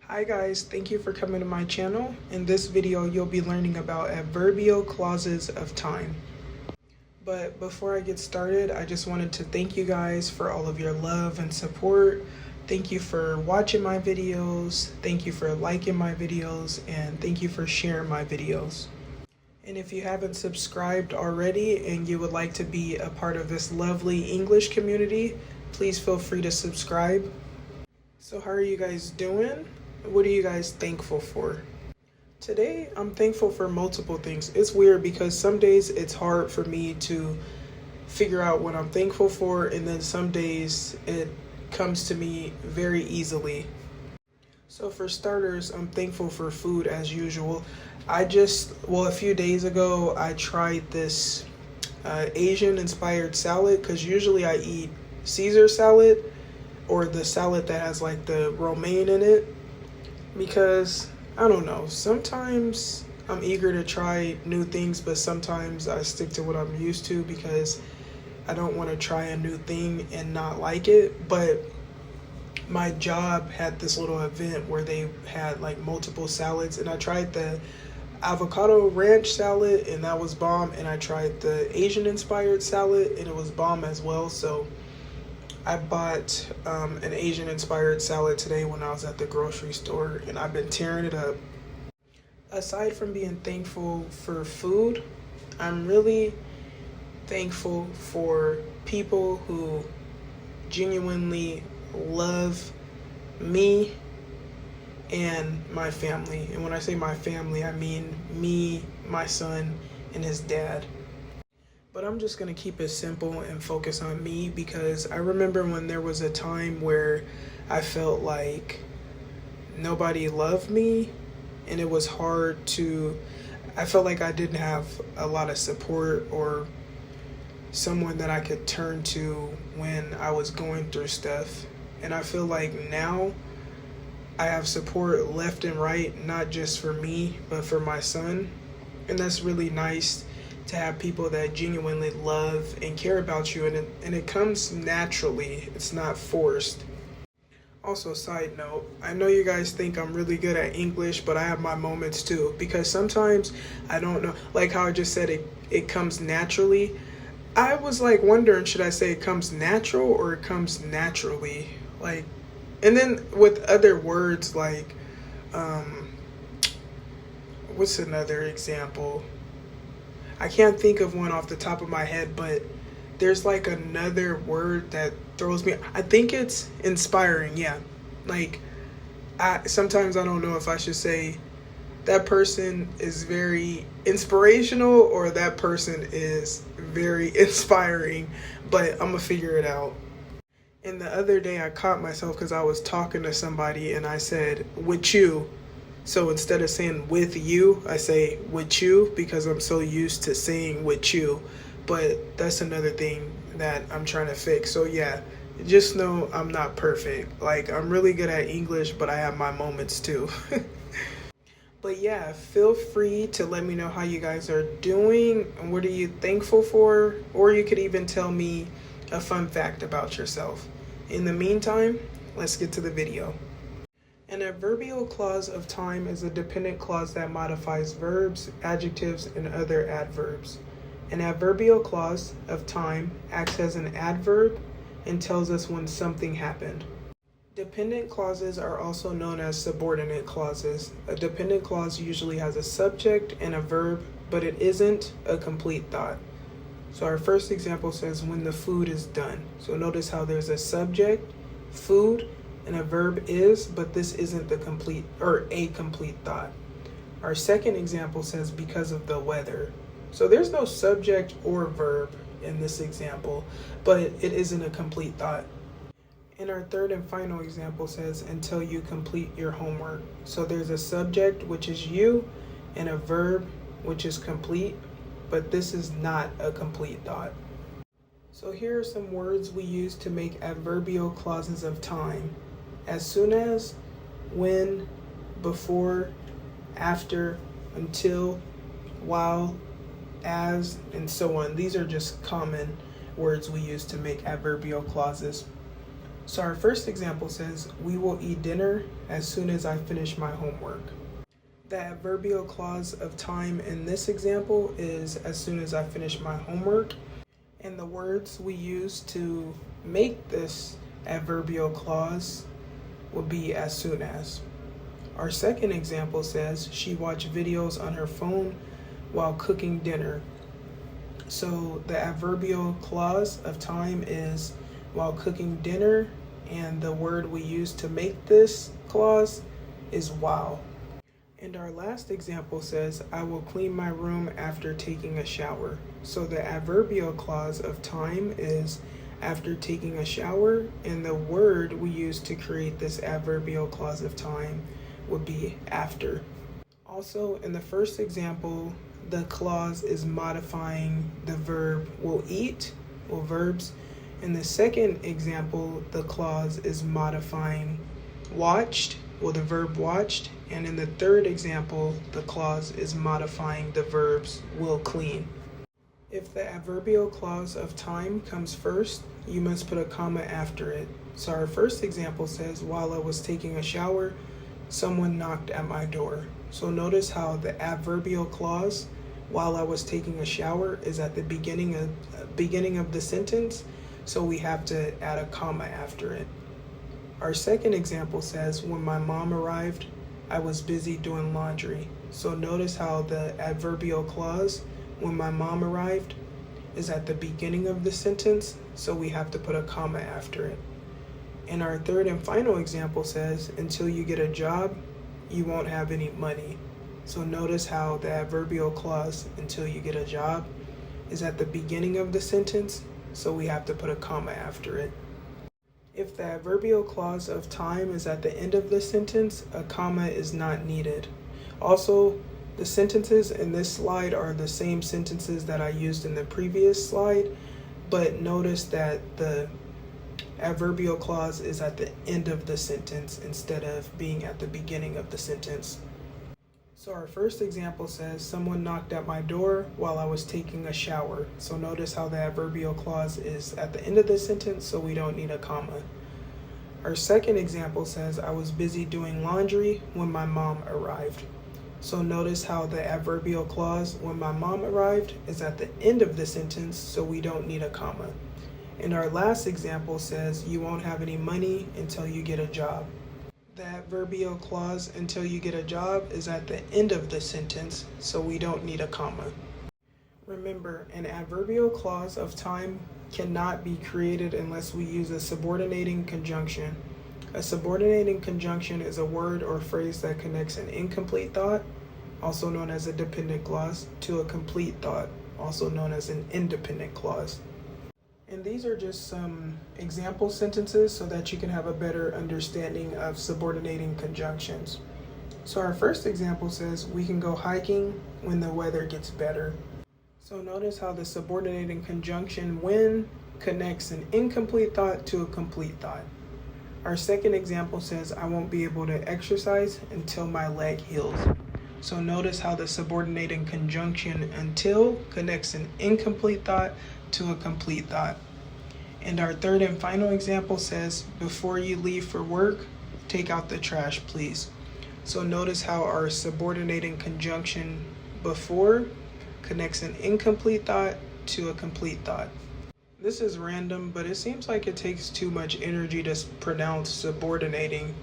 Hi guys, thank you for coming to my channel. In this video, you'll be learning about adverbial clauses of time. But before I get started, I just wanted to thank you guys for all of your love and support. Thank you for watching my videos, thank you for liking my videos, and thank you for sharing my videos. And if you haven't subscribed already and you would like to be a part of this lovely English community, please feel free to subscribe. So how are you guys doing? What are you guys thankful for? Today, I'm thankful for multiple things. It's weird because some days it's hard for me to figure out what I'm thankful for, and then some days it comes to me very easily. So for starters, I'm thankful for food as usual. A few days ago, I tried this Asian inspired salad because usually I eat Caesar salad or the salad that has like the romaine in it. Because, I don't know, sometimes I'm eager to try new things, but sometimes I stick to what I'm used to because I don't want to try a new thing and not like it. But my job had this little event where they had like multiple salads, and I tried the avocado ranch salad and that was bomb, and I tried the Asian inspired salad and it was bomb as well. So I bought an Asian inspired salad today when I was at the grocery store, and I've been tearing it up. Aside from being thankful for food, I'm really thankful for people who genuinely love me and my family. And when I say my family, I mean me, my son, and his dad. But I'm just going to keep it simple and focus on me, because I remember when there was a time where I felt like nobody loved me and it was I felt like I didn't have a lot of support or someone that I could turn to when I was going through stuff. And I feel like now I have support left and right, not just for me, but for my son. And that's really nice to have people that genuinely love and care about you, and it comes naturally. It's not forced. Also, side note, I know you guys think I'm really good at English, but I have my moments too, because sometimes I don't know, like how I just said it comes naturally. I was like wondering, should I say it comes natural or it comes naturally? Like, and then with other words like what's another example? I can't think of one off the top of my head, but there's like another word that throws me. I think it's inspiring, yeah. Like, sometimes I don't know if I should say that person is very inspirational or that person is very inspiring, but I'm gonna figure it out. And the other day I caught myself because I was talking to somebody and I said, with you. So instead of saying with you, I say with you because I'm so used to saying with you. But that's another thing that I'm trying to fix. So yeah, just know I'm not perfect. Like, I'm really good at English, but I have my moments too. But yeah, feel free to let me know how you guys are doing and what are you thankful for, or you could even tell me a fun fact about yourself. In the meantime, let's get to the video. An adverbial clause of time is a dependent clause that modifies verbs, adjectives, and other adverbs. An adverbial clause of time acts as an adverb and tells us when something happened. Dependent clauses are also known as subordinate clauses. A dependent clause usually has a subject and a verb, but it isn't a complete thought. So our first example says when the food is done. So notice how there's a subject, food, and a verb is, but this isn't the complete or a complete thought. Our second example says because of the weather. So there's no subject or verb in this example, but it isn't a complete thought. And our third and final example says until you complete your homework. So there's a subject, which is you, and a verb, which is complete, but this is not a complete thought. So here are some words we use to make adverbial clauses of time. As soon as, when, before, after, until, while, as, and so on. These are just common words we use to make adverbial clauses. So our first example says, we will eat dinner as soon as I finish my homework. The adverbial clause of time in this example is as soon as I finish my homework. And the words we use to make this adverbial clause would be as soon as. Our second example says she watched videos on her phone while cooking dinner. So the adverbial clause of time is while cooking dinner, and the word we use to make this clause is while. And our last example says, I will clean my room after taking a shower. So the adverbial clause of time is after taking a shower, and the word we use to create this adverbial clause of time would be after. Also, in the first example, the clause is modifying the verb will eat, or verbs. In the second example, the clause is modifying watched, or the verb watched. And in the third example, the clause is modifying the verbs will clean. If the adverbial clause of time comes first, you must put a comma after it. So our first example says, while I was taking a shower, someone knocked at my door. So notice how the adverbial clause, while I was taking a shower, is at the beginning of the sentence. So we have to add a comma after it. Our second example says, when my mom arrived, I was busy doing laundry. So notice how the adverbial clause, when my mom arrived, is at the beginning of the sentence, so we have to put a comma after it. And our third and final example says, until you get a job, you won't have any money. So notice how the adverbial clause, until you get a job, is at the beginning of the sentence, so we have to put a comma after it. If the adverbial clause of time is at the end of the sentence, a comma is not needed. Also, the sentences in this slide are the same sentences that I used in the previous slide, but notice that the adverbial clause is at the end of the sentence instead of being at the beginning of the sentence. So our first example says, someone knocked at my door while I was taking a shower. So notice how the adverbial clause is at the end of the sentence, so we don't need a comma. Our second example says, I was busy doing laundry when my mom arrived. So notice how the adverbial clause, when my mom arrived, is at the end of the sentence, so we don't need a comma. And our last example says, you won't have any money until you get a job. The adverbial clause, until you get a job, is at the end of the sentence, so we don't need a comma. Remember, an adverbial clause of time cannot be created unless we use a subordinating conjunction. A subordinating conjunction is a word or phrase that connects an incomplete thought, also known as a dependent clause, to a complete thought, also known as an independent clause. And these are just some example sentences so that you can have a better understanding of subordinating conjunctions. So our first example says, we can go hiking when the weather gets better. So notice how the subordinating conjunction when connects an incomplete thought to a complete thought. Our second example says, I won't be able to exercise until my leg heals. So notice how the subordinating conjunction until connects an incomplete thought to a complete thought. And our third and final example says, before you leave for work, take out the trash, please. So notice how our subordinating conjunction before connects an incomplete thought to a complete thought. This is random, but it seems like it takes too much energy to pronounce subordinating.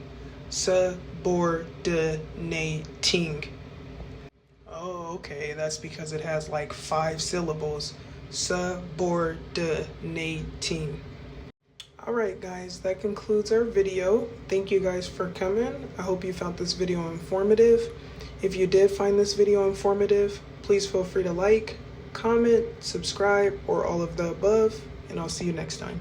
Subordinating. Oh, okay, that's because it has like 5 syllables. Subordinating. Alright guys, that concludes our video. Thank you guys for coming. I hope you found this video informative. If you did find this video informative, please feel free to like, comment, subscribe, or all of the above, and I'll see you next time.